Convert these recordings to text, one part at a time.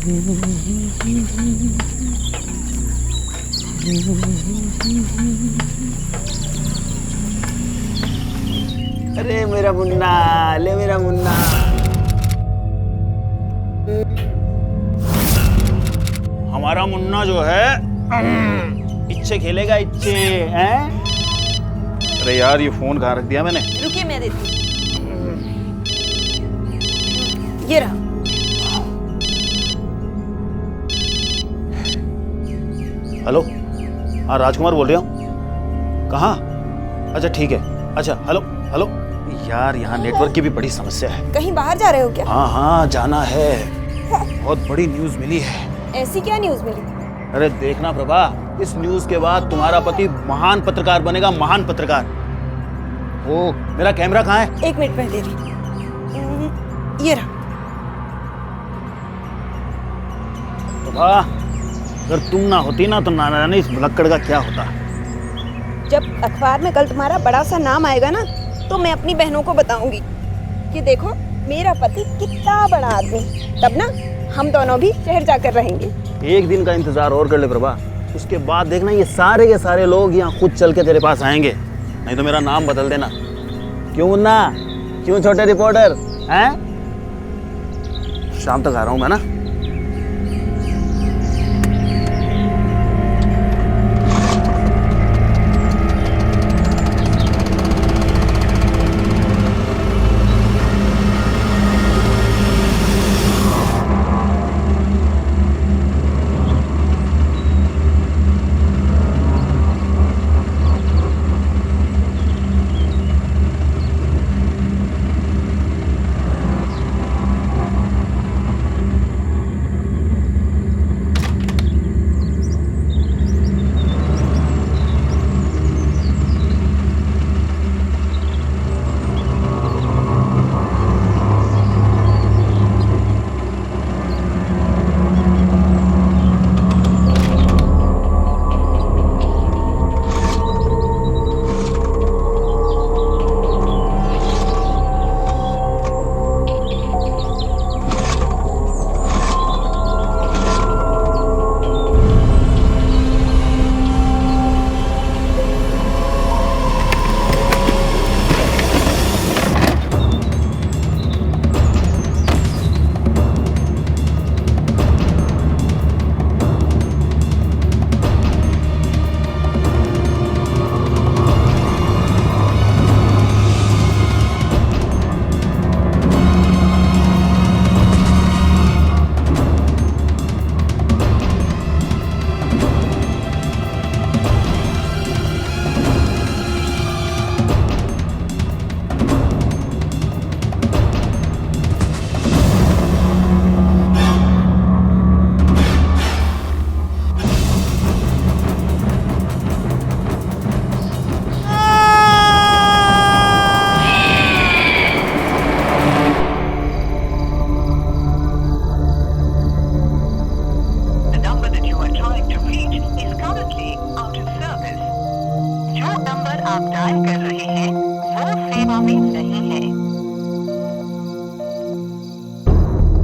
अरे मेरा मुन्ना, ले मेरा मुन्ना। हमारा मुन्ना जो है इच्छे खेलेगा, इच्छे हैं। अरे यार ये फोन कहाँ रख दिया मैंने? रुकिए मैं देती हूँ। ये रहा। हेलो, हाँ राजकुमार बोल रहा हूँ। कहाँ? अच्छा ठीक है। अच्छा हेलो हेलो। यार यहाँ नेटवर्क की भी बड़ी समस्या है। कहीं बाहर जा रहे हो क्या? हाँ हाँ जाना है। बहुत बड़ी न्यूज़ मिली है। ऐसी क्या न्यूज़ मिली? अरे देखना प्रभा, इस न्यूज़ के बाद तुम्हारा पति महान पत्रकार बनेगा, महान पत्रकार। ओ मेरा कैमरा कहाँ है? 1 मिनट में दे रही। ये रहा। प्रभा अगर तुम ना होती ना तो ना जाने इस भुलक्कड़ का क्या होता। जब अखबार में कल तुम्हारा बड़ा सा नाम आएगा ना, तो मैं अपनी बहनों को बताऊंगी कि देखो मेरा पति कितना बड़ा आदमी। तब ना हम दोनों भी शहर जाकर रहेंगे। एक दिन का इंतजार और कर ले प्रभा, उसके बाद देखना ये सारे के सारे लोग यहाँ खुद चल के तेरे पास आएंगे। नहीं तो मेरा नाम बदल देना। क्यों मुन्ना, क्यों छोटे रिपोर्टर हैं? शाम तक आ रहा हूँ मैं ना।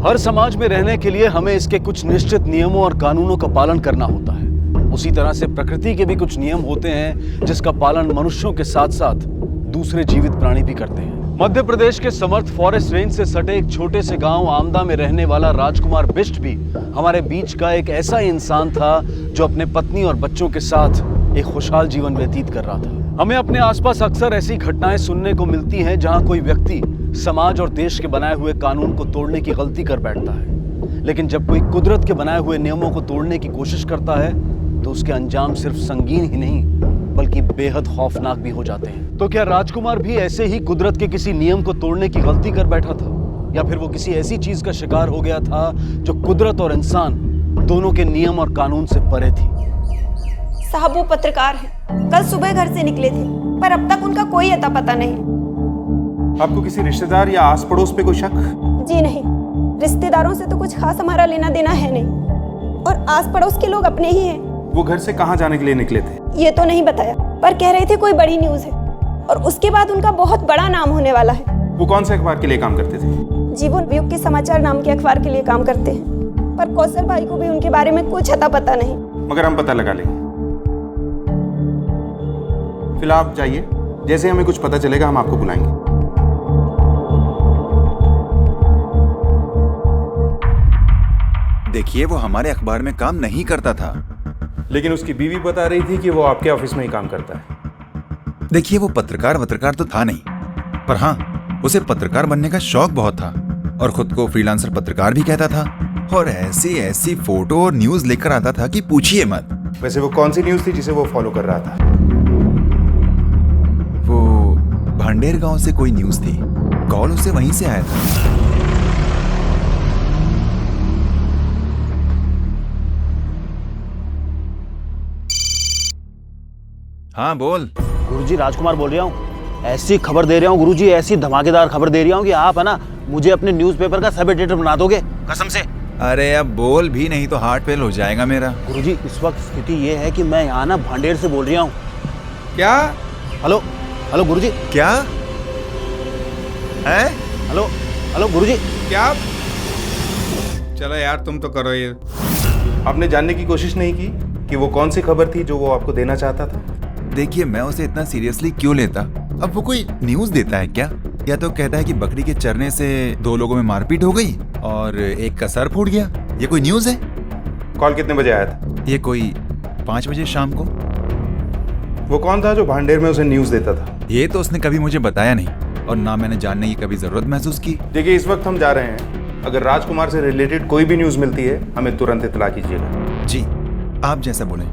हर समाज में रहने के लिए हमें इसके कुछ निश्चित नियमों और कानूनों का पालन करना होता है। उसी तरह से प्रकृति के भी कुछ नियम होते हैं जिसका पालन मनुष्यों के साथ साथ दूसरे जीवित प्राणी भी करते हैं। मध्य प्रदेश के समर्थ फॉरेस्ट रेंज से सटे एक छोटे से गांव आमदा में रहने वाला राजकुमार बिष्ट भी हमारे बीच का एक ऐसा इंसान था जो अपने पत्नी और बच्चों के साथ एक खुशहाल जीवन व्यतीत कर रहा था। हमें अपने आसपास अक्सर ऐसी घटनाएं सुनने को मिलती हैं जहां कोई व्यक्ति समाज और देश के बनाए हुए कानून को तोड़ने की गलती कर बैठता है, लेकिन जब कोई कुदरत के बनाए हुए नियमों को तोड़ने की कोशिश करता है तो उसके अंजाम सिर्फ संगीन ही नहीं बल्कि बेहद खौफनाक भी हो जाते हैं। तो क्या राजकुमार भी ऐसे ही कुदरत के किसी नियम को तोड़ने की गलती कर बैठा था, या फिर वो किसी ऐसी चीज का शिकार हो गया था जो कुदरत और इंसान दोनों के नियम और कानून से परे थी? साहब वो पत्रकार हैं, कल सुबह घर से निकले थे पर अब तक उनका कोई अता पता नहीं। आपको किसी रिश्तेदार या आस पड़ोस पे कोई शक? जी नहीं, रिश्तेदारों से तो कुछ खास हमारा लेना देना है नहीं, और आस पड़ोस के लोग अपने ही हैं। वो घर से कहाँ जाने के लिए निकले थे? ये तो नहीं बताया, पर कह रहे थे कोई बड़ी न्यूज़ है और उसके बाद उनका बहुत बड़ा नाम होने वाला है। वो कौन से अखबार के लिए काम करते थे? जीवन उपयोग के समाचार नाम के अखबार के लिए काम करते हैं। पर कौशल भाई को भी उनके बारे में कुछ अता पता नहीं। मगर हम पता लगा लेंगे। फिलहाल आप जाइए, जैसे हमें कुछ पता चलेगा हम आपको बुलाएंगे। देखिए, वो हमारे अखबार में काम नहीं करता था। लेकिन उसकी बीवी बता रही थी कि वो आपके ऑफिस में ही काम करता है। देखिए, वो पत्रकार तो था नहीं, पर हाँ, उसे पत्रकार बनने का शौक बहुत था और खुद को फ्रीलांसर पत्रकार भी कहता था और ऐसी ऐसी फोटो और न्यूज लेकर आता था कि पूछिए मत। वैसे वो कौन सी न्यूज थी जिसे वो फॉलो कर रहा था? वो भांडेर गांव से कोई न्यूज थी, कॉल उसे वहीं से आया था। हाँ बोल। गुरुजी, राजकुमार बोल रहा हूँ। ऐसी खबर दे रहा हूँ गुरुजी, ऐसी धमाकेदार खबर दे रहा हूँ कि आप है ना मुझे अपने न्यूज़पेपर का सब एडिटर बना दोगे, कसम से। अरे अब बोल भी, नहीं तो हार्ट फेल हो जाएगा मेरा। गुरुजी, इस वक्त स्थिति ये है कि मैं यहाँ ना भांडेर से बोल रहा हूँ। क्या? हेलो हेलो गुरुजी। क्या है? हेलो हेलो गुरुजी। क्या? चलो यार, तुम तो करो ये। आपने जानने की कोशिश नहीं की कि वो कौन सी खबर थी जो वो आपको देना चाहता था? देखिए, मैं उसे इतना सीरियसली क्यों लेता? अब वो कोई न्यूज देता है क्या? या तो कहता है कि बकरी के चरने से 2 लोगों में मारपीट हो गई और एक का सर फूट गया। ये कोई न्यूज है? कॉल कितने बजे आया था? ये कोई 5 बजे शाम को। वो कौन था जो भांडेर में उसे न्यूज देता था? ये तो उसने कभी मुझे बताया नहीं और ना मैंने जानने की कभी जरूरत महसूस की। देखिए, इस वक्त हम जा रहे हैं। अगर राजकुमार से रिलेटेड कोई भी न्यूज मिलती है हमें तुरंत इत्तला कीजिएगा। जी, आप जैसा बोले।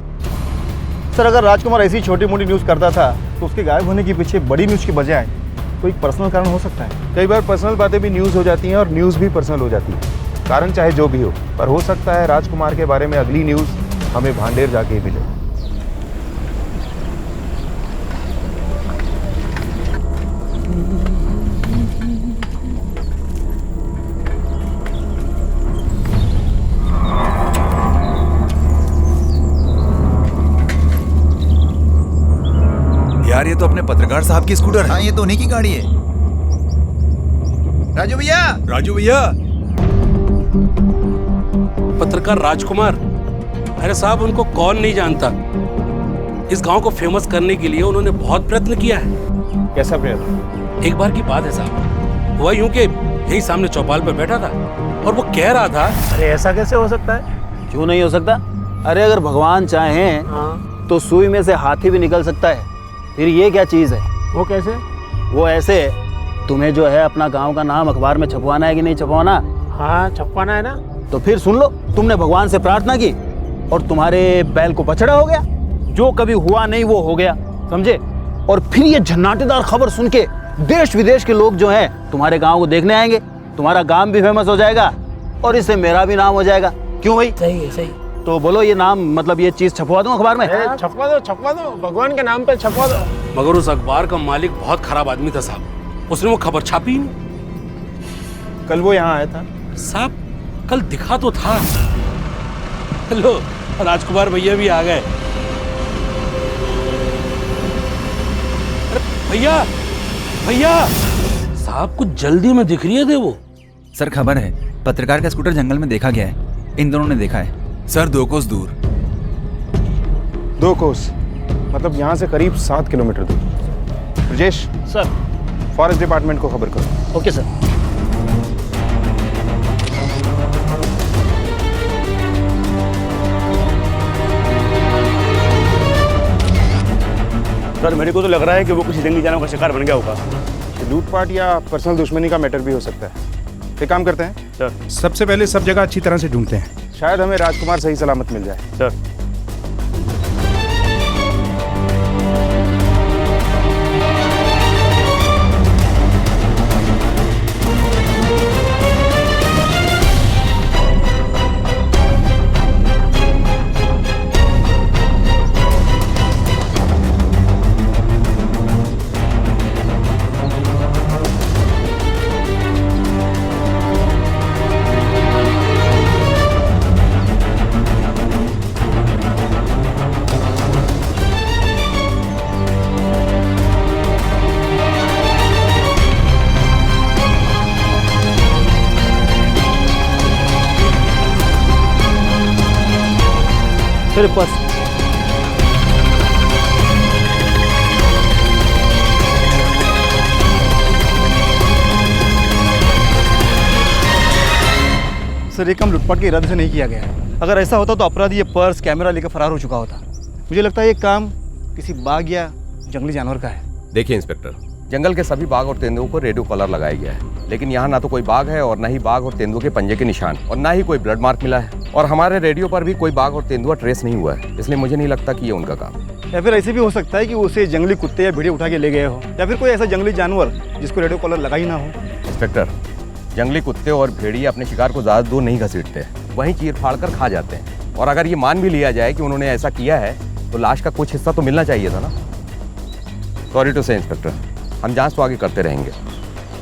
सर, अगर राजकुमार ऐसी छोटी मोटी न्यूज़ करता था तो उसके गायब होने के पीछे बड़ी न्यूज़ की वजह है कोई पर्सनल कारण हो सकता है। कई बार पर्सनल बातें भी न्यूज हो जाती हैं और न्यूज भी पर्सनल हो जाती है। कारण चाहे जो भी हो, पर हो सकता है राजकुमार के बारे में अगली न्यूज हमें भांडेर जाके ही मिले। यार, ये तो अपने पत्रकार साहब की स्कूटर है। हाँ, ये तो उन्हीं की गाड़ी है। राजू भैया, राजू भैया। पत्रकार राजकुमार, अरे साहब, उनको कौन नहीं जानता। इस गांव को फेमस करने के लिए उन्होंने बहुत प्रयत्न किया है। कैसा प्रयत्न? एक बार की बात है साहब, हुआ यूं कि यही सामने चौपाल पर बैठा था और वो कह रहा था। अरे ऐसा कैसे हो सकता है? क्यों नहीं हो सकता? अरे अगर भगवान चाहें तो सुई में से हाथी भी निकल सकता है। फिर ये क्या चीज़ है? वो कैसे? वो ऐसे, तुम्हें जो है अपना गांव का नाम अखबार में छपवाना है कि नहीं छपवाना? हाँ, छपवाना है ना। तो फिर सुन लो, तुमने भगवान से प्रार्थना की और तुम्हारे बैल को बछड़ा हो गया। जो कभी हुआ नहीं वो हो गया, समझे? और फिर ये झन्नाटेदार खबर सुन के देश विदेश के लोग जो हैं तुम्हारे गांव को देखने आएंगे। तुम्हारा गांव भी फेमस हो जाएगा और इससे मेरा भी नाम हो जाएगा। क्यों भाई? सही है, सही। तो बोलो, ये नाम मतलब ये चीज छपवा दूं अखबार में? छपवा दो, भगवान के नाम पे छपवा दो। मगर उस अखबार का मालिक बहुत खराब आदमी था साहब। उसने वो खबर छापी ही नहीं। कल वो यहाँ आया था साहब, कल दिखा तो था। लो, राजकुमार भैया भी आ गए। अरे भैया, भैया साहब, कुछ जल्दी में दिख रही है। दे वो सर, खबर है, पत्रकार का स्कूटर जंगल में देखा गया है। इन दोनों ने देखा है सर, 2 कोस दूर। 2 कोस मतलब यहाँ से करीब 7 किलोमीटर दूर। ब्रजेश सर। फॉरेस्ट डिपार्टमेंट को खबर करो। Okay sir. सर, मेरे को तो लग रहा है कि वो किसी जंगली जानवर का शिकार बन गया होगा। लूटपाट या पर्सनल दुश्मनी का मैटर भी हो सकता है। एक काम करते हैं सर। सबसे पहले सब जगह अच्छी तरह से ढूंढते हैं, शायद हमें राजकुमार सही सलामत मिल जाए। Sir, sir purse. सर ये काम लूटपाट के इरादे से नहीं किया गया है। अगर ऐसा होता तो अपराधी ये पर्स कैमरा लेकर फरार हो चुका होता। मुझे लगता है ये काम किसी बाघ या जंगली जानवर का है। देखिए इंस्पेक्टर, जंगल के सभी बाघ और तेंदुओं को रेडियो कॉलर लगाया गया है, लेकिन यहाँ ना तो कोई बाघ है और ना ही बाघ और तेंदुओं के पंजे के निशान और ना ही कोई ब्लड मार्क मिला है, और हमारे रेडियो पर भी कोई बाघ और तेंदुआ ट्रेस नहीं हुआ है। इसलिए मुझे नहीं लगता कि ये उनका काम। या फिर ऐसे भी हो सकता है कि उसे जंगली कुत्ते या भेड़िया उठा के ले गए हो, या फिर कोई ऐसा जंगली जानवर जिसको रेडियो कॉलर लगा ही ना हो। इंस्पेक्टर, जंगली कुत्ते और भेड़िए अपने शिकार को ज़्यादा दूर नहीं घसीटते, वहीं चीर फाड़ कर खा जाते हैं। और अगर ये मान भी लिया जाए कि उन्होंने ऐसा किया है तो लाश का कुछ हिस्सा तो मिलना चाहिए था ना। सॉरी टू से इंस्पेक्टर, हम जांच तो आगे करते रहेंगे,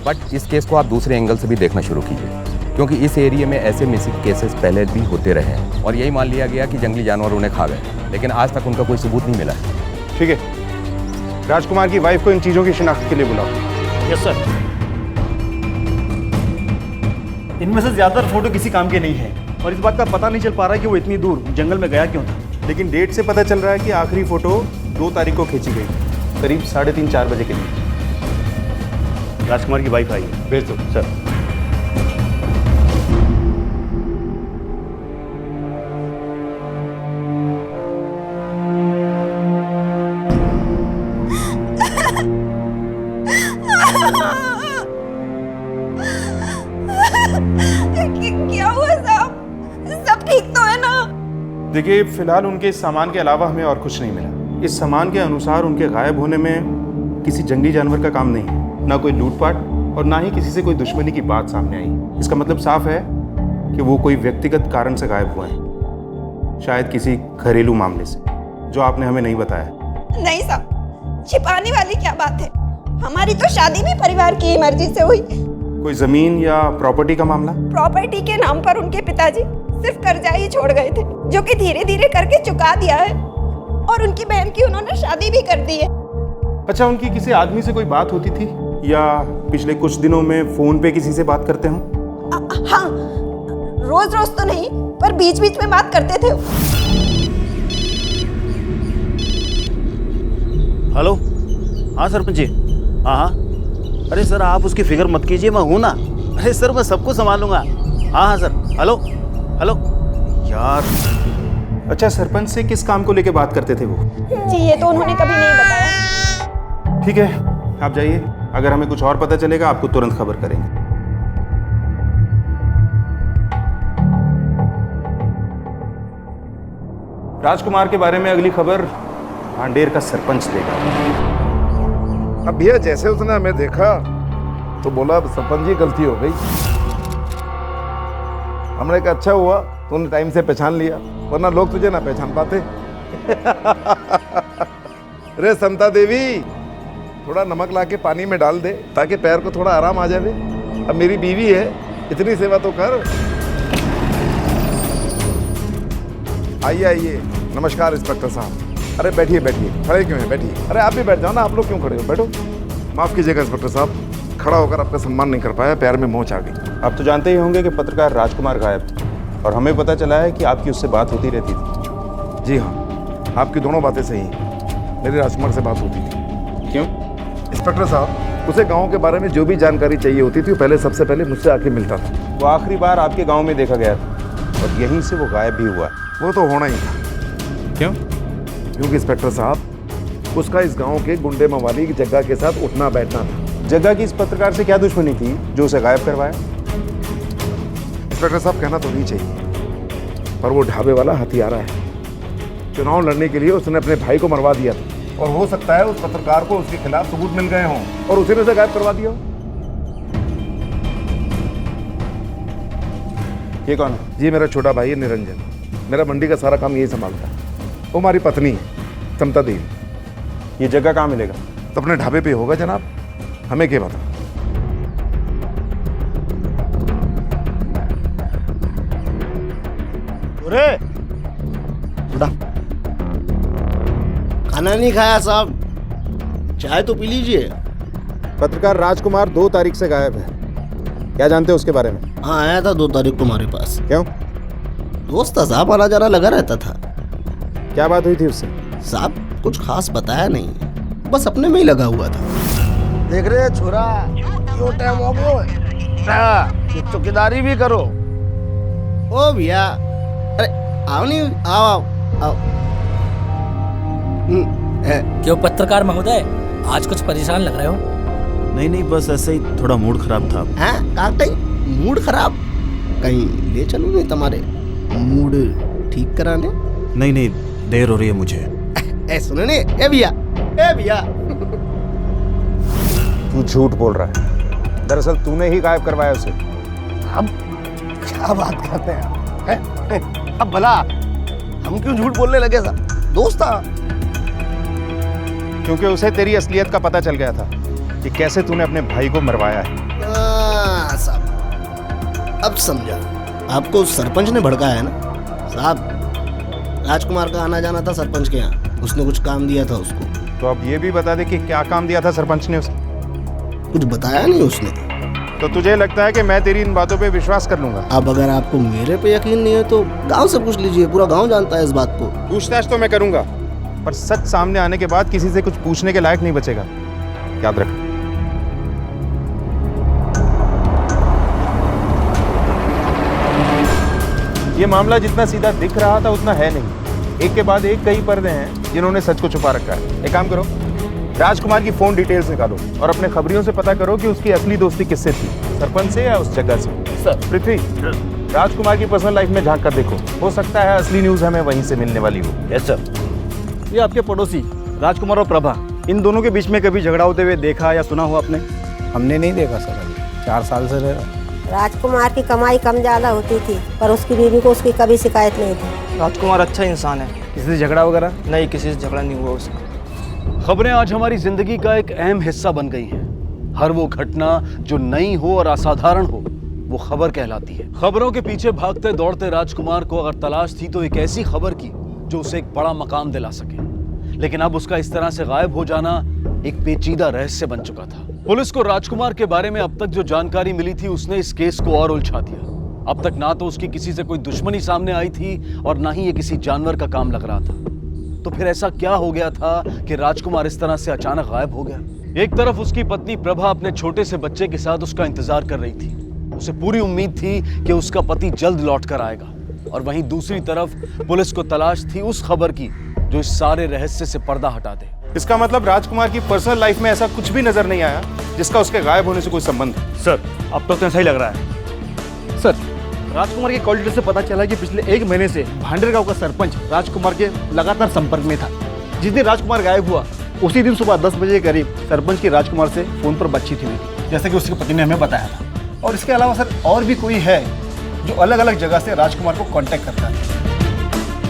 बट इस केस को आप दूसरे एंगल से भी देखना शुरू कीजिए, क्योंकि इस एरिया में ऐसे मिसिंग केसेस पहले भी होते रहे हैं और यही मान लिया गया कि जंगली जानवर उन्हें खा गए, लेकिन आज तक उनका कोई सबूत नहीं मिला है। ठीक है, राजकुमार की वाइफ को इन चीज़ों की शिनाख्त के लिए बुलाओ। Yes sir. इनमें से ज़्यादातर फोटो किसी काम के नहीं है और इस बात का पता नहीं चल पा रहा है कि वो इतनी दूर जंगल में गया क्यों था। लेकिन डेट से पता चल रहा है कि आखिरी फोटो 2 तारीख को खींची गई, करीब 3:30-4 बजे के लिए। राजकुमार की वाइफ आई है। भेज दो सर। क्या हुआ साहब? सब ठीक तो है ना? देखिए, फिलहाल उनके इस सामान के अलावा हमें और कुछ नहीं मिला। इस सामान के अनुसार उनके गायब होने में किसी जंगली जानवर का काम नहीं है, ना कोई लूटपाट और ना ही किसी से कोई दुश्मनी की बात सामने आई। इसका मतलब साफ है कि वो कोई व्यक्तिगत कारण से गायब हुए हैं, शायद किसी घरेलू मामले से, जो आपने हमें नहीं बताया। नहीं साहब, छिपाने वाली क्या बात है? हमारी तो शादी भी परिवार की मर्जी से हुई। कोई जमीन या प्रॉपर्टी का मामला? प्रॉपर्टी के नाम पर उनके पिताजी सिर्फ कर्जा ही छोड़ गए थे, जो कि धीरे धीरे करके चुका दिया है, और उनकी बहन की उन्होंने शादी भी कर दी है। अच्छा, उनकी किसी आदमी से कोई बात होती थी या पिछले कुछ दिनों में फोन पे किसी से बात करते हो? हाँ, रोज रोज तो नहीं, पर बीच बीच में बात करते थे। हेलो, हाँ सरपंच जी। हाँ हाँ, अरे सर आप उसकी फिक्र मत कीजिए, मैं हूँ ना। अरे सर मैं सबको संभालूंगा। हाँ हाँ सर। हेलो हेलो यार। अच्छा, सरपंच से किस काम को लेके बात करते थे वो? जी ये तो उन्होंने कभी नहीं बताया। ठीक है, आप जाइए, अगर हमें कुछ और पता चलेगा आपको तुरंत खबर करेंगे। राजकुमार के बारे में अगली खबर भांडेर का सरपंच देगा। अब भैया जैसे उसने हमें देखा तो बोला सरपंच जी गलती हो गई। हमने कहा अच्छा हुआ तूने टाइम से पहचान लिया, वरना लोग तुझे ना पहचान पाते। रे समता देवी, थोड़ा नमक लाके पानी में डाल दे ताकि पैर को थोड़ा आराम आ जाए। अब मेरी बीवी है, इतनी सेवा तो कर। आइए आइए। नमस्कार इंस्पेक्टर साहब। अरे बैठिए बैठिए, खड़े क्यों हैं? बैठिए। अरे आप भी बैठ जाओ ना, आप लोग क्यों खड़े हो? बैठो। माफ़ कीजिएगा इंस्पेक्टर साहब, खड़ा होकर आपका सम्मान नहीं कर पाया, पैर में मोच आ गई। आप तो जानते ही होंगे कि पत्रकार राजकुमार गायब थे और हमें पता चला है कि आपकी उससे बात होती रहती थी। जी हाँ, आपकी दोनों बातें सही हैं। मेरी राजकुमार से बात होती थी। क्यों? इंस्पेक्टर साहब, उसे गांव के बारे में जो भी जानकारी चाहिए होती थी वो पहले सबसे पहले मुझसे आके मिलता था। वो आखिरी बार आपके गांव में देखा गया था और यहीं से वो गायब भी हुआ। वो तो होना ही था। क्यों? क्योंकि इंस्पेक्टर साहब, उसका इस गांव के गुंडे मवाली की जग्गा के साथ उठना बैठना था। जग्गा की इस पत्रकार से क्या दुश्मनी थी जो उसे गायब करवाया? इंस्पेक्टर साहब, कहना तो नहीं चाहिए, पर वो ढाबे वाला हथियारा है। चुनाव लड़ने के लिए उसने अपने भाई को मरवा दिया था और हो सकता है उस पत्रकार को उसके खिलाफ सबूत मिल गए हों और उसी ने उसे गायब करवा दिया हो। ये कौन है? जी मेरा छोटा भाई है निरंजन, मेरा मंडी का सारा काम यही संभालता है। वो हमारी पत्नी है समता देवी। ये जगह कहाँ मिलेगा? तो अपने ढाबे पे होगा जनाब, हमें क्या पता। अरे उड़ा, खाना नहीं खाया साहब, चाय तो पी लीजिए। पत्रकार राजकुमार 2 तारीख से गायब है, क्या जानते हो उसके बारे में? हाँ, आया था 2 तारीख तुम्हारे पास। क्यों? दोस्त था साहब, आना जाना लगा रहता था। क्या बात हुई थी उससे? साहब कुछ खास बताया नहीं, बस अपने में ही लगा हुआ था। देख रहे छोरा, यो टाइम हो गयो, चौकीदारी भी करो। ओ भैया, अरे आओ नहीं, आओ आओ आओ। क्यों पत्रकार महोदय, आज कुछ परेशान लग रहे हो? नहीं, बस ऐसे ही थोड़ा मूड खराब था। हैं काकई, मूड खराब? कहीं ले चलूं नहीं तुम्हारे मूड ठीक कराने? नहीं, देर हो रही है मुझे। ए सुनो ने, ए भैया, ए भैया। तू झूठ बोल रहा है। दरअसल तूने ही गायब करवाया उसे। हम क्या बात करते हैं? अब भला हम क्यों झूठ बोलने लगे साहब? दोस्त था। क्योंकि उसे तेरी असलियत का पता चल गया था कि कैसे तूने अपने भाई को मरवाया है। साहब अब समझा, आपको सरपंच ने भड़काया है ना साहब। राजकुमार का आना जाना था सरपंच के यहाँ, उसने कुछ काम दिया था उसको। तो अब ये भी बता दे कि क्या काम दिया था सरपंच ने उसे? कुछ बताया नहीं उसने। तो तुझे लगता है कि मैं तेरी इन बातों पे विश्वास कर लूंगा? अब अगर आपको मेरे पे यकीन नहीं है तो गांव से पूछ लीजिए, पूरा गांव जानता है इस बात को। पूछताछ तो मैं करूंगा, पर सच सामने आने के बाद किसी से कुछ पूछने के लायक नहीं बचेगा, याद रख। ये मामला जितना सीधा दिख रहा था उतना है नहीं। एक के बाद एक कई पर्दे हैं जिन्होंने सच को छुपा रखा है। एक काम करो, राजकुमार की फोन डिटेल्स निकालो और अपने खबरियों से पता करो कि उसकी असली दोस्ती किससे थी, सरपंच से या उस जगह से। सर। पृथ्वी, राजकुमार की पर्सनल लाइफ में झांक कर देखो, हो सकता है असली न्यूज हमें वहीं से मिलने वाली हो। Yes sir. ये आपके पड़ोसी राजकुमार और प्रभा, इन दोनों के बीच में कभी झगड़ा होते हुए देखा या सुना हो आपने? हमने नहीं देखा सर, अभी 4 साल से रह रहा। राजकुमार की कमाई कम ज़्यादा होती थी, पर उसकी बीवी को उसकी कभी शिकायत नहीं थी। राजकुमार अच्छा इंसान है। किसी से झगड़ा वगैरह? नहीं, किसी से झगड़ा नहीं हुआ उसका। खबरें आज हमारी जिंदगी का एक अहम हिस्सा बन गई हैं। हर वो घटना जो नई हो और असाधारण हो, वो खबर कहलाती है। खबरों के पीछे भागते दौड़ते राजकुमार को अगर तलाश थी तो एक ऐसी खबर की जो उसे एक बड़ा मकाम दिला सके, लेकिन अब उसका इस तरह से गायब हो जाना एक पेचीदा रहस्य बन चुका था। पुलिस को राजकुमार के बारे में अब तक जो जानकारी मिली थी उसने इस केस को और उलझा दिया। अब तक ना तो उसकी किसी से कोई दुश्मनी सामने आई थी और ना ही ये किसी जानवर का काम लग रहा था। तो फिर ऐसा क्या हो गया था कि राजकुमार इस तरह से अचानक गायब हो गया? एक तरफ उसकी पत्नी प्रभा अपने छोटे से बच्चे के साथ उसका इंतजार कर रही थी। उसे पूरी उम्मीद थी कि उसका पति जल्द लौट कर आएगा, और वहीं दूसरी तरफ पुलिस को तलाश थी उस खबर की जो इस सारे रहस्य से पर्दा हटा दे। इसका मतलब राजकुमार की पर्सनल लाइफ में ऐसा कुछ भी नजर नहीं आया जिसका उसके गायब होने से कोई संबंध है। सर, अब तक तो ऐसा ही लग रहा है। सर, राजकुमार के कॉल डिटेल से पता चला कि पिछले 1 महीने से भांडेर गांव का सरपंच राजकुमार के लगातार संपर्क में था। जिस दिन राजकुमार गायब हुआ उसी दिन सुबह 10 बजे के करीब सरपंच की राजकुमार से फोन पर बातचीत हुई थी, जैसे कि उसके पति ने हमें बताया था। और इसके अलावा सर और भी कोई है जो अलग अलग जगह से राजकुमार को कांटेक्ट करता है।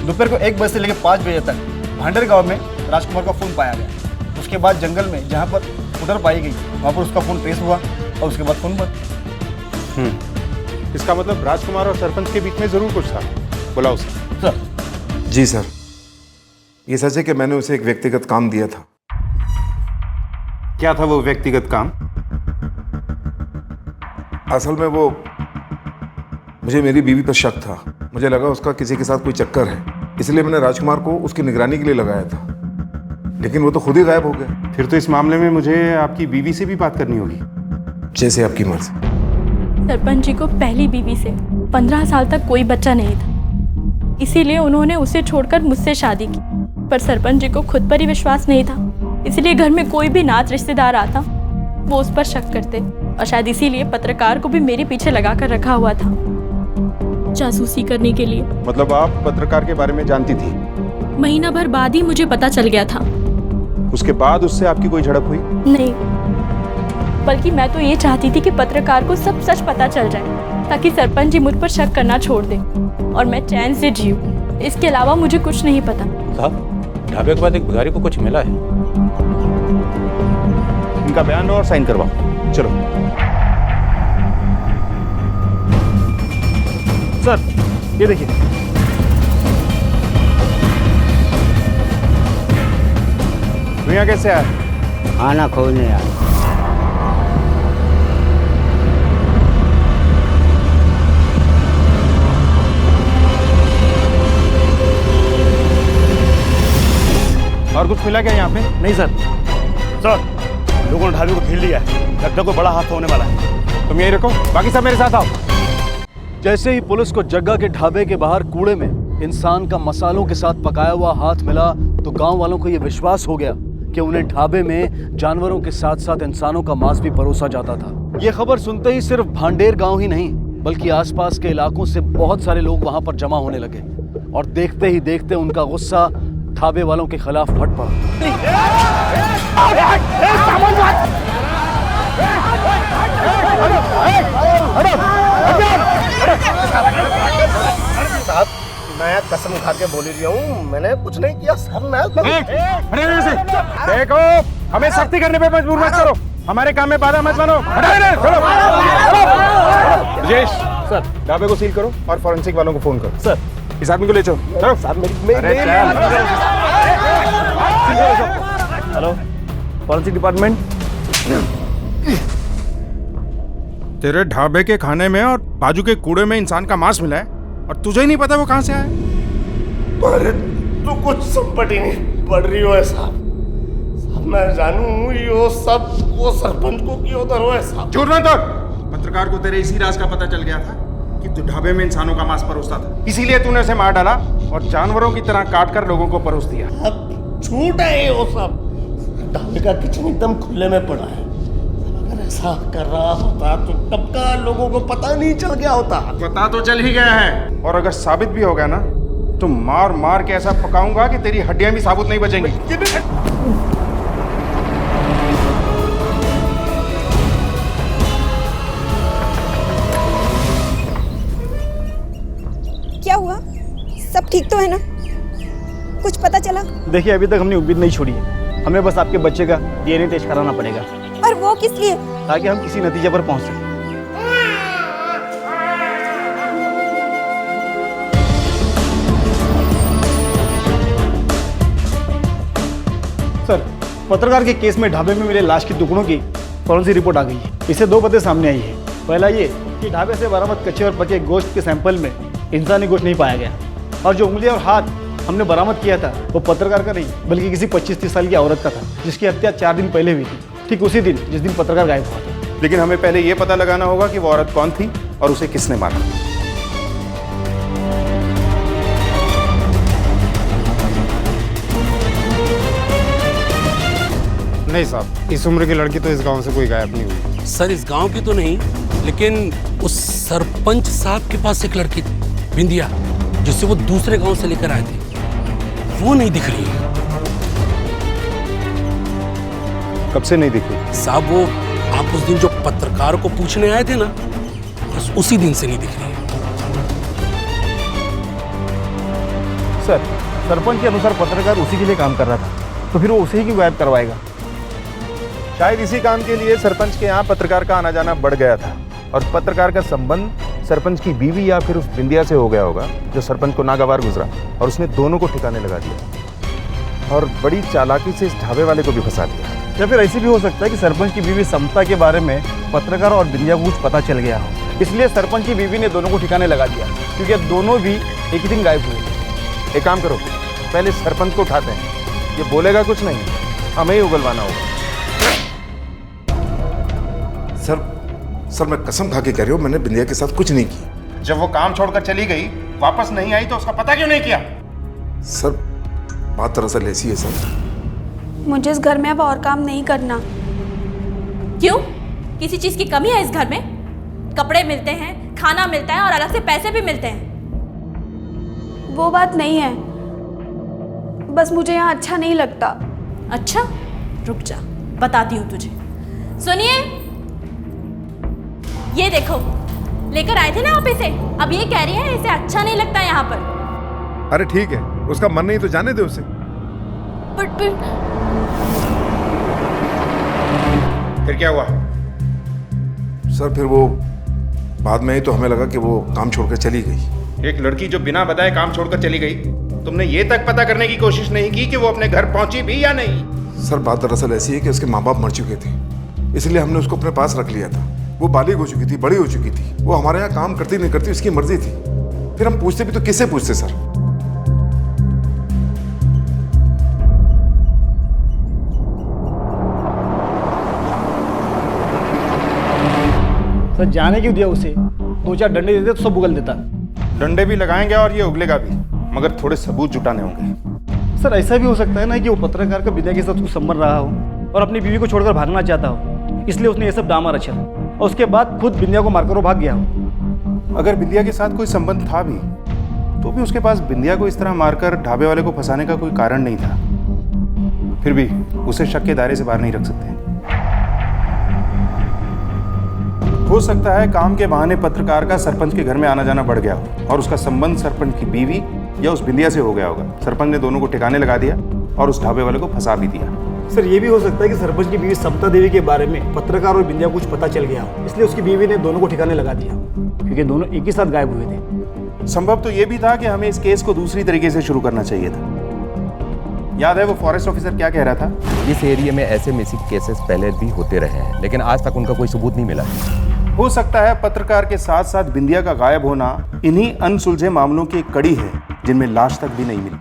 दोपहर को 1 बजे से लेकर 5 बजे तक भांडेर गांव में राजकुमार का फोन पाया गया। उसके बाद जंगल में जहां पर उधर पाई गई वहां पर उसका फोन ट्रेस हुआ और उसके बाद फोन बंद। इसका मतलब राजकुमार और सरपंच के बीच में जरूर कुछ था। बुलाओ उसे। सर। जी सर, ये सच है कि मैंने उसे एक व्यक्तिगत काम दिया था। क्या था वो व्यक्तिगत काम? असल में वो मुझे मेरी बीवी पर शक था। मुझे लगा उसका किसी के साथ कोई चक्कर है, इसलिए मैंने राजकुमार को उसकी निगरानी के लिए लगाया था, लेकिन वो तो खुद ही गायब हो गया। फिर तो इस मामले में मुझे आपकी बीवी से भी बात करनी होगी। जैसे आपकी मर्जी। सरपंच जी को पहली बीवी से 15 साल तक कोई बच्चा नहीं था, इसीलिए उन्होंने उसे छोड़कर मुझसे शादी की। पर सरपंच जी को खुद पर ही विश्वास नहीं था, इसलिए घर में कोई भी नात रिश्तेदार आता वो उस पर शक करते, और शायद इसीलिए पत्रकार को भी मेरे पीछे लगा कर रखा हुआ था, जासूसी करने के लिए। मतलब आप पत्रकार के बारे में जानती थी? महीना भर बाद ही मुझे पता चल गया था। उसके बाद उससे आपकी कोई झड़प हुई? नहीं, बल्कि मैं तो ये चाहती थी कि पत्रकार को सब सच पता चल जाए, ताकि सरपंच जी मुझ पर शक करना छोड़ दे और मैं चैन से जीऊं। इसके अलावा मुझे कुछ नहीं पता। साहब, ढाबे के बाद एक भिखारी को कुछ मिला है। इनका बयान लो और साइन करवाओ। चलो। सर, ये देखिए। तू यहाँ कैसे आया? खाना खोजने आया। फैला क्या यहाँ पे? नहीं सर। सर, लोगों ने ढाबे को घेर लिया है, लगता है कोई बड़ा हादसा होने वाला है। तुम यही रखो, बाकी सब मेरे साथ आओ। जैसे ही पुलिस को जग्गा के ढाबे के बाहर कूड़े में इंसान का मसालों के साथ पकाया हुआ हाथ मिला तो गांव वालों को यह विश्वास हो गया कि उन्हें ढाबे में जानवरों के साथ साथ इंसानों का मांस भी परोसा जाता था। यह खबर सुनते ही सिर्फ भांडेर गांव ही नहीं बल्कि आसपास के इलाकों से बहुत सारे लोग वहां पर जमा होने लगे और देखते ही देखते उनका गुस्सा ढाबे वालों के खिलाफ फट पड़ा। साहब, मैं कसम खा के बोल रही हूँ, मैंने कुछ नहीं किया सर। देखो, हमें सख्ती करने पे मजबूर मत करो, हमारे काम में बाधा मत बनो। राजेश सर, ढाबे को सील करो और फॉरेंसिक वालों को फोन करो। सर, इस आदमी को ले चलो। Hello, forensic department. तेरे ढाबे के खाने में और बाजू के कूड़े में इंसान का मांस मिला है और तुझे ही नहीं पता वो कहां से आया। अरे तू कुछ संपट ही नहीं पड़ रही हो साहब। मैं जानू यो सब वो सरपंच को क्यों उधर हो साहब। झूठ मत बोल। पत्रकार को तेरे इसी राज का पता चल गया था कि तू ढाबे में इंसानों का मांस परोसता था, इसीलिए तूने उसे मार डाला और जानवरों की तरह काट कर लोगों को परोस दिया। अब झूठ है ये वो सब। ढाबे का किचन एकदम खुले में पड़ा है। अगर ऐसा कर रहा होता तो कब का लोगों को पता नहीं चल गया होता। पता तो चल ही गया है और अगर साबित भी हो गया ना तो मार मार के ऐसा पकाऊंगा कि तेरी हड्डियां भी साबुत नहीं बचेंगी। क्या हुआ? सब ठीक तो है ना? कुछ पता चला? देखिए, अभी तक हमने उम्मीद नहीं छोड़ी है। हमें बस आपके बच्चे का डीएनए टेस्ट कराना पड़ेगा। और वो किस लिए? ताकि हम किसी नतीजे पर पहुंच सकें। सर, पत्रकार के केस में ढाबे में मिले लाश के टुकड़ों की फॉरेंसिक रिपोर्ट आ गई है। इससे दो बातें सामने आई है। पहला ये कि ढाबे से बरामद कच्चे और पके गोश्त के सैंपल में इंसानी गोश्त नहीं पाया गया और जो उंगलियां और हाथ हमने बरामद किया था वो पत्रकार का नहीं बल्कि किसी 25-30 साल की औरत का था जिसकी हत्या 4 दिन पहले हुई थी, ठीक उसी दिन जिस दिन पत्रकार गायब हुआ था। लेकिन हमें पहले ये पता लगाना होगा कि वो औरत कौन थी और उसे किसने मारा। नहीं साहब, इस उम्र की लड़की तो इस गांव से कोई गायब नहीं हुई। सर, इस गांव की तो नहीं, लेकिन उस सरपंच साहब के पास एक लड़की थी, बिंदिया, जिसे वो दूसरे गांव से लेकर आए थे, वो नहीं दिख रही है। कब से नहीं दिख रही? साहब, वो आप उस दिन जो पत्रकार को पूछने आए थे ना, बस उसी दिन से नहीं दिख रही है। सर, सरपंच के अनुसार पत्रकार उसी के लिए काम कर रहा था, तो फिर वो उसे ही क्यों गायब करवाएगा? शायद इसी काम के लिए सरपंच के यहाँ पत्रकार का आना जाना बढ़ गया था और पत्रकार का संबंध सरपंच की बीवी या फिर उस बिंदिया से हो गया होगा जो सरपंच को नागवार गुजरा और उसने दोनों को ठिकाने लगा दिया और बड़ी चालाकी से इस ढाबे वाले को भी फंसा दिया। या फिर ऐसे भी हो सकता है कि सरपंच की बीवी समता के बारे में पत्रकार और बिंदिया को कुछ पता चल गया हो, इसलिए सरपंच की बीवी ने दोनों को ठिकाने लगा दिया, क्योंकि अब दोनों भी एक ही दिन गायब हुए। एक काम करो, पहले सरपंच को उठाते हैं, ये बोलेगा कुछ नहीं, हमें ही उगलवाना होगा। सर मैं कसम खा के कह रही हूँ, मैंने बिंदिया के साथ कुछ नहीं किया। जब वो काम छोड़कर चली गई, वापस नहीं आई तो उसका पता क्यों नहीं किया? सर, बात दरअसल ऐसी है सर, मुझे इस घर में अब और काम नहीं करना। क्यों? किसी चीज की कमी है इस घर में? कपड़े मिलते हैं, खाना मिलता है और अलग से पैसे भी मिलते हैं। वो बात नहीं है, बस मुझे यहाँ अच्छा नहीं लगता। अच्छा, रुक जा, बताती हूँ तुझे। सुनिए, ये देखो, लेकर आए थे ना आप इसे, अब ये कह रही है इसे अच्छा नहीं लगता यहाँ पर। अरे ठीक है, उसका मन नहीं तो जाने दे उसे। फिर क्या हुआ? सर, फिर वो बाद में ही तो हमें लगा कि वो काम छोड़कर चली गई। एक लड़की जो बिना बताए काम छोड़कर चली गई, तुमने ये तक पता करने की कोशिश नहीं की कि वो अपने घर पहुंची भी या नहीं? सर, बात दरअसल ऐसी है कि उसके माँ बाप मर चुके थे, इसलिए हमने उसको अपने पास रख लिया था। वो बालिग हो चुकी थी, बड़ी हो चुकी थी, वो हमारे यहाँ काम करती नहीं करती उसकी मर्जी थी। फिर हम पूछते भी तो किससे पूछते सर? सर जाने क्यों दिया उसे? 2-4 डंडे देते तो सब उगल देता। डंडे भी लगाएंगे और ये उगलेगा भी, मगर थोड़े सबूत जुटाने होंगे। सर ऐसा भी हो सकता है ना कि वो पत्रकार का विद्या के साथ कुछ संबंध रहा हो और अपनी बीवी को छोड़कर भागना चाहता हो, इसलिए उसने ये सब डामा रचा और उसके बाद खुद बिंदिया को मारकर वो भाग गया हो। अगर बिंदिया के साथ कोई संबंध था भी तो भी उसके पास बिंदिया को इस तरह मारकर ढाबे वाले को फंसाने का कोई कारण नहीं था। फिर भी उसे शक के दायरे से बाहर नहीं रख सकते। हो सकता है काम के बहाने पत्रकार का सरपंच के घर में आना जाना बढ़ गया हो और उसका संबंध सरपंच की बीवी या उस बिंदिया से हो गया होगा। सरपंच ने दोनों को ठिकाने लगा दिया और उस ढाबे वाले को फंसा भी दिया। सर ये भी हो सकता है कि सरपंच की बीवी समता देवी के बारे में पत्रकार और बिंदिया को कुछ पता चल गया हो, इसलिए उसकी बीवी ने दोनों को ठिकाने लगा दिया, क्योंकि दोनों एक ही साथ गायब हुए थे। संभव तो ये भी था कि हमें इस केस को दूसरी तरीके से शुरू करना चाहिए था। याद है वो फॉरेस्ट ऑफिसर क्या कह रहा था? इस एरिया में ऐसे मिसिंग केसेस पहले भी होते रहे हैं, लेकिन आज तक उनका कोई सबूत नहीं मिला। हो सकता है पत्रकार के साथ साथ बिंदिया का गायब होना इन्हीं अनसुलझे मामलों की एक कड़ी है जिनमें लाश तक भी नहीं मिली।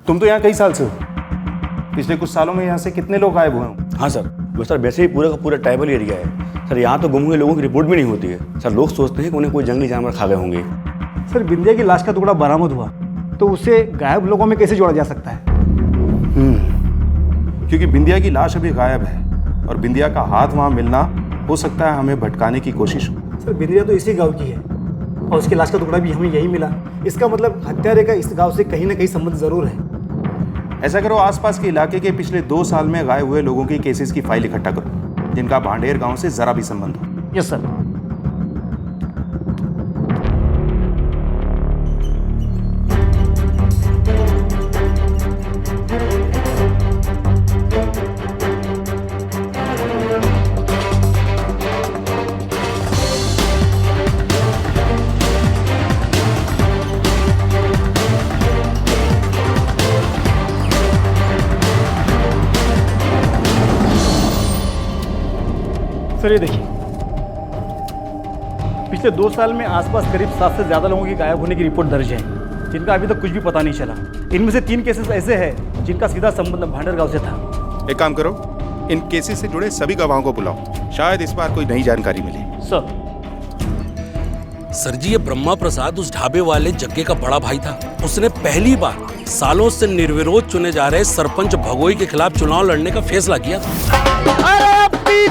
तुम तो यहाँ कई साल से हो, पिछले कुछ सालों में यहाँ से कितने लोग गायब हुए हैं? हाँ सर, वो सर वैसे ही पूरा का पूरा ट्राइबल एरिया है सर। यहाँ तो गुम हुए लोगों की रिपोर्ट भी नहीं होती है सर। लोग सोचते हैं कि उन्हें कोई जंगली जानवर खा गए होंगे। सर बिंदिया की लाश का टुकड़ा बरामद हुआ तो उसे गायब लोगों में कैसे जोड़ा जा सकता है? क्योंकि बिंदिया की लाश अभी गायब है और बिंदिया का हाथ वहाँ मिलना हो सकता है हमें भटकाने की कोशिश हो। सर बिंदिया तो इसी गांव की है और उसकी लाश का टुकड़ा भी हमें यही मिला। इसका मतलब हत्यारे का इस गांव से कहीं ना कहीं संबंध जरूर है। ऐसा करो, आसपास के इलाके के पिछले 2 साल में गायब हुए लोगों की केसेस की फाइल इकट्ठा करो जिनका भांडेर गांव से जरा भी संबंध हो। Yes sir. सर ये देखिए, पिछले 2 साल में आसपास करीब 7 से ज़्यादा लोगों की गायब होने की रिपोर्ट दर्ज है जिनका अभी तक कुछ भी पता नहीं चला। इनमें से 3 केसेस ऐसे हैं जिनका सीधा संबंध भांडेर गांव से था। एक काम करो, इन केसेस से जुड़े सभी गवाहों को बुलाओ, शायद इस बार कोई नई जानकारी मिले। सर जी, ये ब्रह्मा प्रसाद उस ढाबे वाले जग्गे का बड़ा भाई था। उसने पहली बार सालों से निर्विरोध चुने जा रहे सरपंच भगोई के खिलाफ चुनाव लड़ने का फैसला किया था।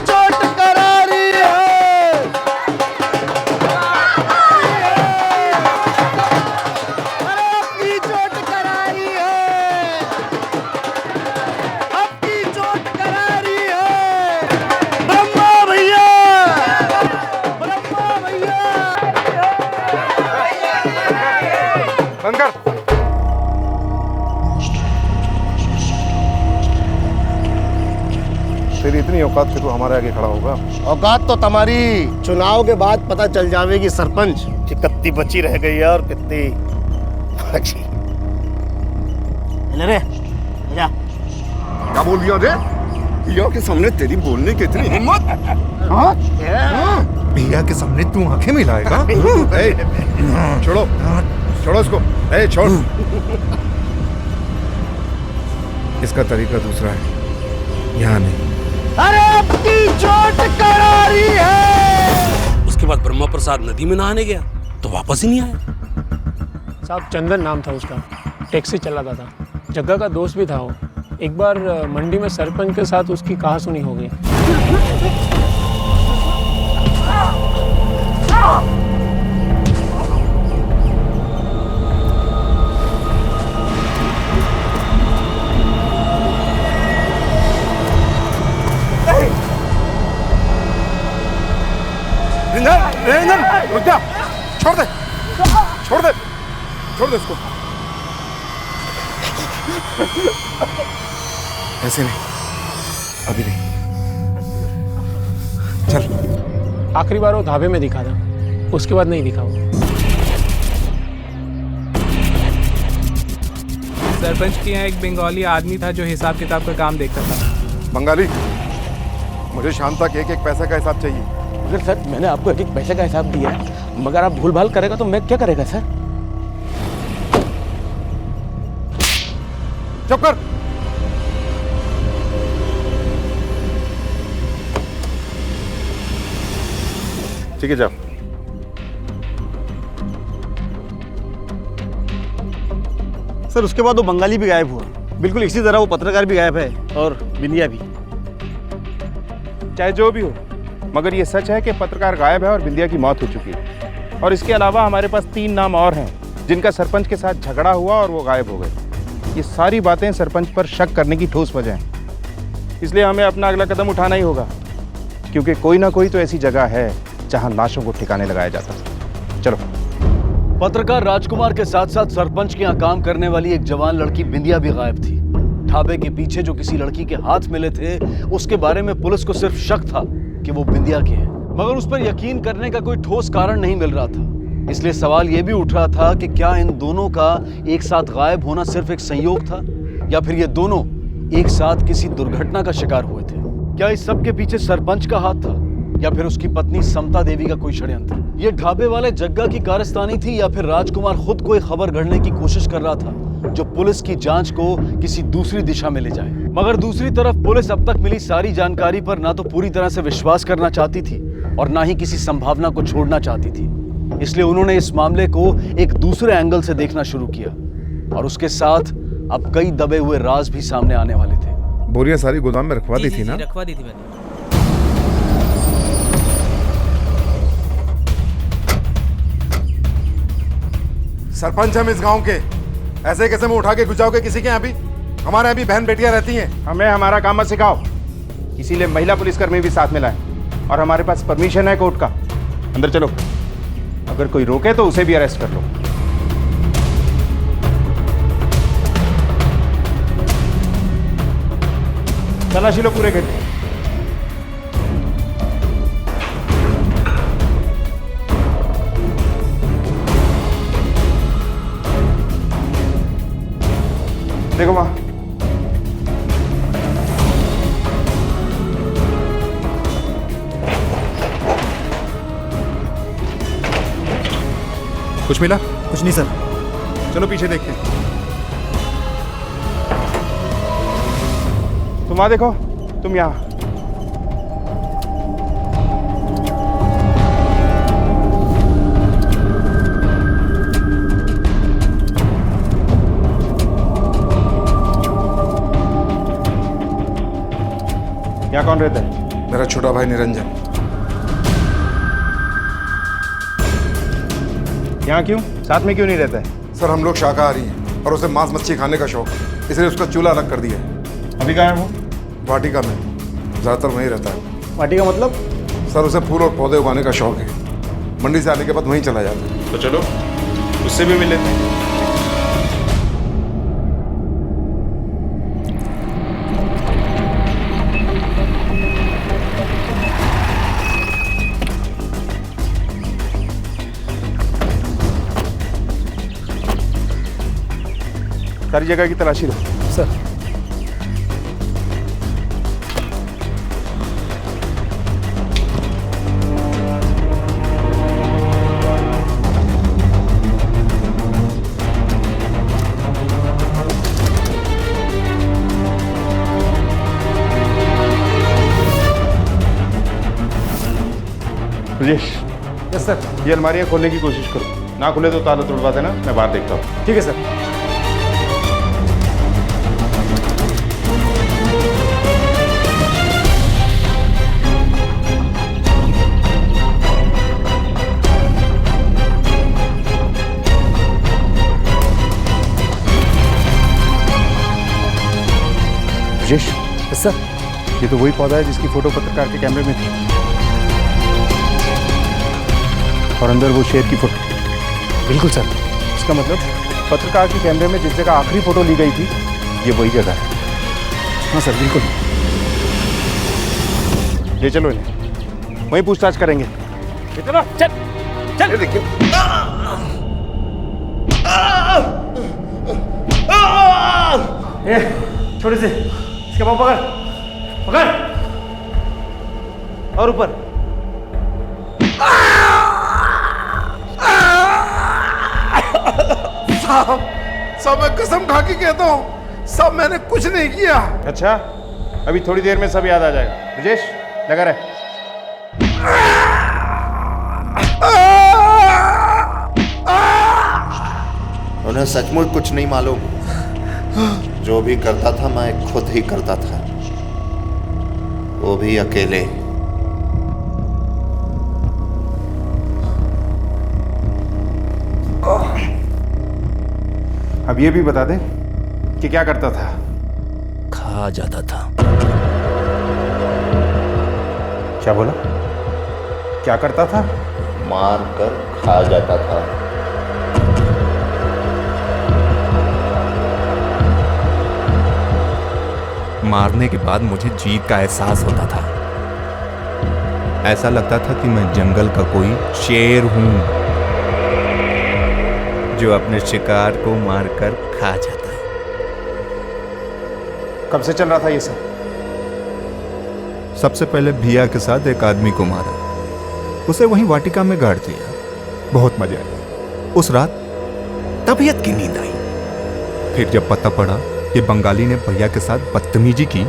चोट करारी है। अरे अपनी चोट करारी है, अपनी चोट करारी है। ब्रह्मा भैया, ब्रह्मा भैया। बंद कर। तेरी इतनी औकात से तू हमारे आगे खड़ा होगा? औकात तो तुम्हारी चुनाव के बाद पता चल जाएगी सरपंच कि कितनी बची रह गई है और कितनी बची। ले रे, जा। क्या बोल दिया रे? भैया के सामने तेरी बोलने की इतनी हिम्मत? हाँ? भैया के सामने तू आंखें मिलाएगा? छोड़ो, छोड़ो इसको। छोड़। इसका तरीका दूसरा है, यहाँ नहीं। अरे अपनी चोट करारी है। उसके बाद ब्रह्मा प्रसाद नदी में नहाने गया तो वापस ही नहीं आया। साहब चंदन नाम था उसका, टैक्सी चलाता था, जग्गा का दोस्त भी था वो। एक बार मंडी में सरपंच के साथ उसकी कहासुनी हो गई। रुक जा, छोड़ दे, छोड़ दे, छोड़ दे इसको। ऐसे नहीं, अभी नहीं। चल। आखिरी बार वो ढाबे में दिखा था, उसके बाद नहीं दिखा वो। सरपंच के यहाँ एक बंगाली आदमी था जो हिसाब किताब का काम देखता था। बंगाली, मुझे शाम तक एक एक पैसे का हिसाब चाहिए। अगर सर मैंने आपको एक एक पैसे का हिसाब दिया है, मगर आप भूल भाल करेगा तो मैं क्या करेगा सर? चुप कर। ठीक है, जाओ। सर उसके बाद वो बंगाली भी गायब हुआ, बिल्कुल इसी तरह वो पत्रकार भी गायब है और बिंदिया भी। चाहे जो भी हो, मगर ये सच है कि पत्रकार गायब है और बिंदिया की मौत हो चुकी है। और इसके अलावा हमारे पास 3 नाम और हैं जिनका सरपंच के साथ झगड़ा हुआ और वो गायब हो गए। ये सारी बातें सरपंच पर शक करने की ठोस वजह हैं। इसलिए हमें अपना अगला कदम उठाना ही होगा, क्योंकि कोई ना कोई तो ऐसी जगह है जहां लाशों को ठिकाने लगाया जाता है। चलो। पत्रकार राजकुमार के साथ साथ सरपंच के यहाँ काम करने वाली एक जवान लड़की बिंदिया भी गायब थी। ढाबे के पीछे जो किसी लड़की के हाथ मिले थे, उसके बारे में पुलिस को सिर्फ शक था कि वो बिंदिया के हैं, मगर उस पर यकीन करने का कोई ठोस कारण नहीं मिल रहा था। इसलिए सवाल यह भी उठ रहा था कि क्या इन दोनों का एक साथ गायब होना सिर्फ एक संयोग था, या फिर ये दोनों एक साथ किसी दुर्घटना का शिकार हुए थे। क्या इस सब के पीछे सरपंच का हाथ था, या फिर उसकी पत्नी समता देवी का कोई षड्यंत्र? ये ढाबे वाले जग्गा की कारस्तानी थी, या फिर राजकुमार खुद कोई खबर गढ़ने की कोशिश कर रहा था जो पुलिस की जांच को किसी दूसरी दिशा में ले जाए? मगर दूसरी तरफ पुलिस अब तक मिली सारी जानकारी पर ना तो पूरी तरह से विश्वास करना चाहती थी और ना ही किसी संभावना को छोड़ना चाहती थी। इसलिए उन्होंने इस मामले को एक दूसरे एंगल से देखना शुरू किया, और उसके साथ अब कई दबे हुए राज भी सामने आने वाले थे। बोरियां सारी गोदाम में रखवा दी थी ना? रखवा दी थी मैंने। सरपंच हम इस गांव के, ऐसे कैसे मुंह उठा के घुस जाओगे किसी के यहाँ भी? हमारे यहाँ भी बहन बेटियां रहती हैं। हमें हमारा काम मत सिखाओ, इसीलिए महिला पुलिसकर्मी भी साथ में लाए, और हमारे पास परमिशन है कोर्ट का। अंदर चलो, अगर कोई रोके तो उसे भी अरेस्ट कर लो। तलाशी लो पूरे घर की। देखो वहां, कुछ मिला? कुछ नहीं सर। चलो पीछे देखते हैं। तुम वहां देखो, तुम यहां। यहाँ कौन रहता है? मेरा छोटा भाई निरंजन। यहाँ क्यों? साथ में क्यों नहीं रहता है? सर हम लोग शाकाहारी हैं और उसे मांस मच्छी खाने का शौक है, इसलिए उसका चूल्हा अलग कर दिया है। अभी कहाँ है वो? वाटिका में, ज़्यादातर वहीं रहता है। वाटिका मतलब? सर उसे फूल और पौधे उगाने का शौक है, मंडी से आने के बाद वहीं चला जाता है। तो चलो उससे भी मिल लेते हैं। सारी जगह की तलाशी लो। सर ब्रजेश। Yes sir. ये अलमारियाँ खोलने की कोशिश करो, ना खुले तो ताला तोड़वा देना, मैं बाहर देखता हूँ। ठीक है सर। ब्रजेश। Yes sir. ये तो वही पौधा है जिसकी फोटो पत्रकार के कैमरे में थी, और अंदर वो शेर की फोटो। बिल्कुल सर। इसका मतलब पत्रकार के कैमरे में जिस जगह आखिरी फोटो ली गई थी, ये वही जगह है। हाँ सर बिल्कुल। ले चलो इन्हें, वहीं पूछताछ करेंगे। चलो चल चल। देखिए छोटे से इसके पाँव पकड़ पकड़, और ऊपर। साहब मैं कसम खा के कहता हूँ, साहब मैंने कुछ नहीं किया। अच्छा, अभी थोड़ी देर में सब याद आ जाएगा। ब्रजेश लगा रहे। उन्हें सचमुच कुछ नहीं मालूम। जो भी करता था मैं खुद ही करता था, वो भी अकेले। अब ये भी बता दे कि क्या करता था? खा जाता था। क्या बोला? क्या करता था? मार कर खा जाता था। मारने के बाद मुझे जीत का एहसास होता था। ऐसा लगता था कि मैं जंगल का कोई शेर हूं जो अपने शिकार को मारकर खा जाता है। कब से चल रहा था ये सब? सबसे पहले भिया के साथ एक आदमी को मारा, उसे वहीं वाटिका में गाड़ दिया। बहुत मजा आया। उस रात तबीयत की नींद आई। फिर जब पता पड़ा कि बंगाली ने भैया के साथ बदतमीजी की,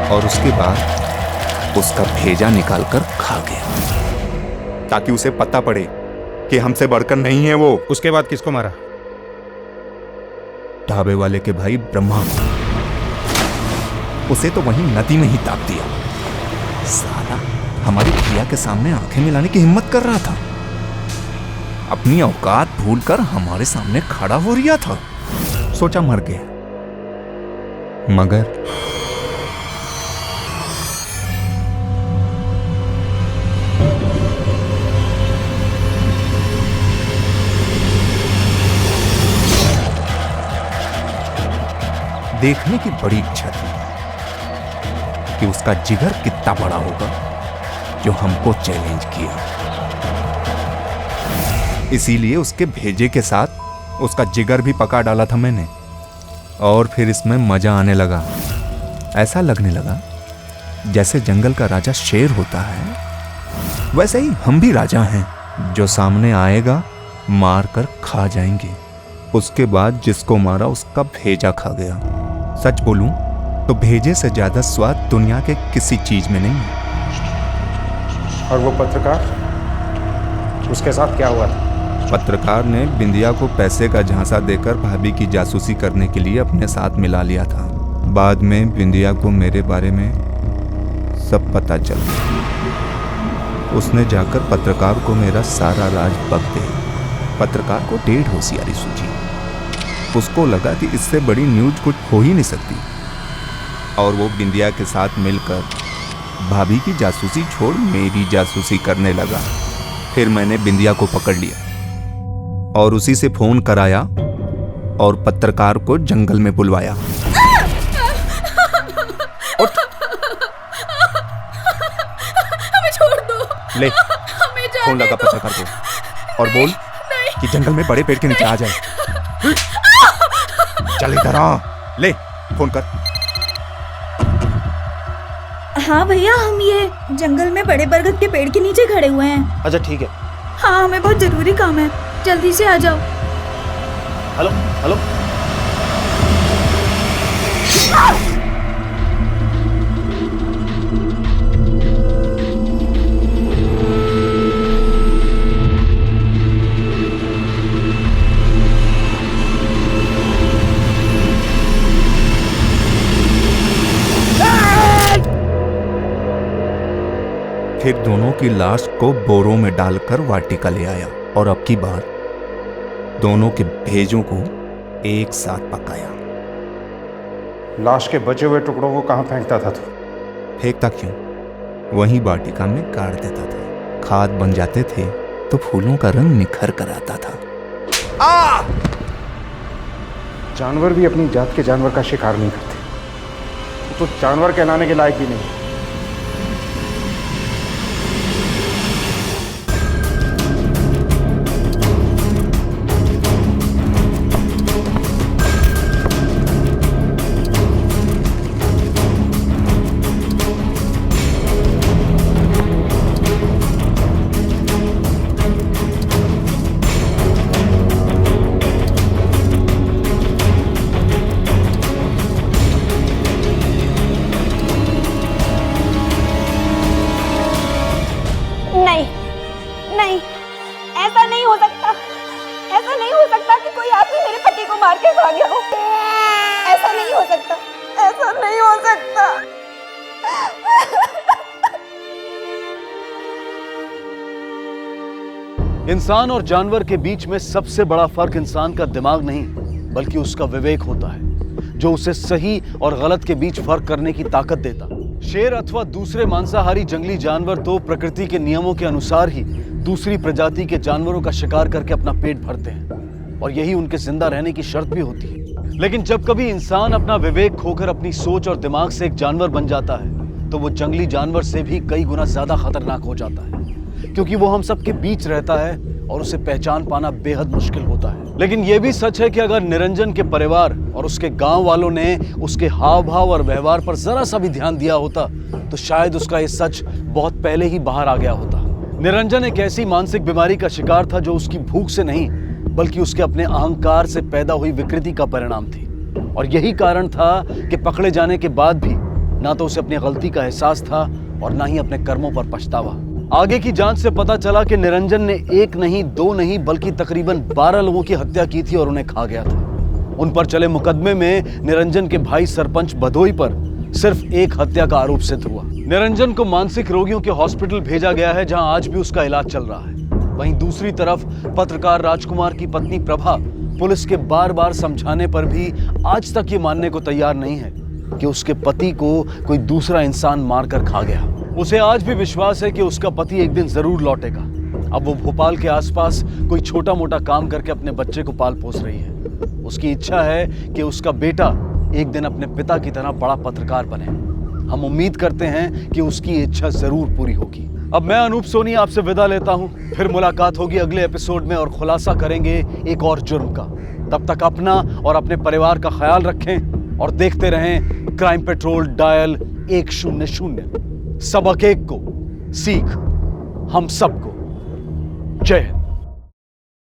और उसके बाद उसका भेजा निकालकर खा गया ताकि उसे पता पड़े कि हमसे बढ़कर नहीं है वो। उसके बाद किसको मारा? ढाबे वाले के भाई ब्रह्मा। उसे तो वहीं नदी में ही दाब दिया। साला हमारी भैया के सामने आंखें मिलाने की हिम्मत कर रहा था। अपनी औकात भूलकर हमारे सामने खड़ा हो रिया था। सोचा मर गया, मगर देखने की बड़ी इच्छा थी कि उसका जिगर कितना बड़ा होगा जो हमको चैलेंज किया। इसीलिए उसके भेजे के साथ उसका जिगर भी पका डाला था मैंने। और फिर इसमें मजा आने लगा। ऐसा लगने लगा जैसे जंगल का राजा शेर होता है, वैसे ही हम भी राजा हैं जो सामने आएगा मार कर खा जाएंगे। उसके बाद जिसको मारा उसका भेजा खा गया। सच बोलूं तो भेजे से ज्यादा स्वाद दुनिया के किसी चीज में नहीं है। और वो पत्रकार, उसके साथ क्या हुआ था? पत्रकार ने बिंदिया को पैसे का झांसा देकर भाभी की जासूसी करने के लिए अपने साथ मिला लिया था। बाद में बिंदिया को मेरे बारे में सब पता चल गया। उसने जाकर पत्रकार को मेरा सारा राज बक दिया। पत्रकार को डेढ़ होशियारी सूझी। उसको लगा कि इससे बड़ी न्यूज कुछ हो ही नहीं सकती, और वो बिंदिया के साथ मिलकर भाभी की जासूसी छोड़ मेरी जासूसी करने लगा। फिर मैंने बिंदिया को पकड़ लिया और उसी से फोन कराया और पत्रकार को जंगल में बुलवाया। हमें छोड़ दो। ले हमें जाने फोन लगा दो। पत्रकार को और बोल कि जंगल में बड़े पेड़ के नीचे आ जाए। चल इधर आ। ले फोन कर। हाँ भैया, हम ये जंगल में बड़े बरगद के पेड़ के नीचे खड़े हुए हैं। अच्छा ठीक है। हाँ, हमें बहुत जरूरी काम है, जल्दी से आ जाओ। Hello hello. फिर दोनों की लाश को बोरों में डालकर वाटिका ले आया और अब की बार दोनों के भेजों को एक साथ पकाया। लाश के बचे हुए टुकड़ों को कहाँ फेंकता था तू? फेंकता क्यों, वहीं वाटिका में गाड़ देता था। खाद बन जाते थे तो फूलों का रंग निखर कर आता था। जानवर भी अपनी जात के जानवर का शिकार नहीं करते। तो जानवर कहलाने के लायक भी नहीं। मार के खा गया हो। ऐसा नहीं हो सकता, ऐसा नहीं हो सकता। इंसान और जानवर के बीच में सबसे बड़ा फर्क इंसान का दिमाग नहीं बल्कि उसका विवेक होता है, जो उसे सही और गलत के बीच फर्क करने की ताकत देता। शेर अथवा दूसरे मांसाहारी जंगली जानवर तो प्रकृति के नियमों के अनुसार ही दूसरी प्रजाति के जानवरों का शिकार करके अपना पेट भरते हैं और यही उनके जिंदा रहने की शर्त भी होती है। लेकिन जब कभी इंसान अपना विवेक खोकर अपनी सोच और दिमाग से एक जानवर बन जाता है तो वो जंगली जानवर से भी कई गुना ज्यादा खतरनाक हो जाता है, क्योंकि वो हम सबके बीच रहता है और उसे पहचान पाना बेहद मुश्किल होता है। लेकिन यह भी सच है कि अगर निरंजन के परिवार और उसके गांव वालों ने उसके हाव भाव और व्यवहार पर जरा सा भी ध्यान दिया होता तो शायद उसका ये सच बहुत पहले ही बाहर आ गया होता। निरंजन एक ऐसी मानसिक बीमारी का शिकार था जो उसकी भूख से नहीं बल्कि उसके अपने अहंकार से पैदा हुई विकृति का परिणाम थी। और यही कारण था कि पकड़े जाने के बाद भी ना तो उसे अपनी गलती का एहसास था और ना ही अपने कर्मों पर पछतावा। आगे की जांच से पता चला कि निरंजन ने एक नहीं, दो नहीं बल्कि तकरीबन 12 लोगों की हत्या की थी और उन्हें खा गया था। उन पर चले मुकदमे में निरंजन के भाई सरपंच भदोई पर सिर्फ एक हत्या का आरोप सिद्ध हुआ। निरंजन को मानसिक रोगियों के हॉस्पिटल भेजा गया है जहां आज भी उसका इलाज चल रहा है। वहीं दूसरी तरफ पत्रकार राजकुमार की पत्नी प्रभा पुलिस के बार बार समझाने पर भी आज तक ये मानने को तैयार नहीं है कि उसके पति को कोई दूसरा इंसान मारकर खा गया। उसे आज भी विश्वास है कि उसका पति एक दिन जरूर लौटेगा। अब वो भोपाल के आसपास कोई छोटा मोटा काम करके अपने बच्चे को पाल पोस रही है। उसकी इच्छा है कि उसका बेटा एक दिन अपने पिता की तरह बड़ा पत्रकार बने। हम उम्मीद करते हैं कि उसकी इच्छा जरूर पूरी होगी। अब मैं अनूप सोनी आपसे विदा लेता हूं। फिर मुलाकात होगी अगले एपिसोड में और खुलासा करेंगे एक और जुर्म का। तब तक अपना और अपने परिवार का ख्याल रखें और देखते रहें क्राइम पेट्रोल डायल 100। सबक एक को, सीख हम सबको। जय हिंद।